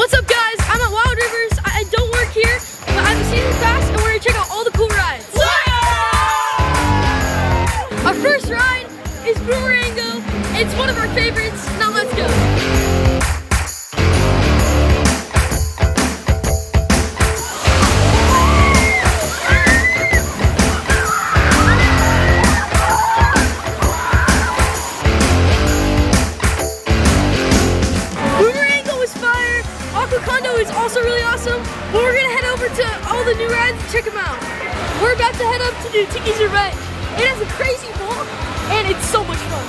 What's up, guys? I'm at Wild Rivers. I don't work here, but I'm a season pass, and we're gonna check out all the cool rides. Our first ride is Boomerango. It's one of our favorites. Now let's go. Aquacondo is also really awesome, but we're gonna head over to all the new rides and check them out. We're about to head up to do Tiki's Revenge. It has a crazy wall, and it's so much fun.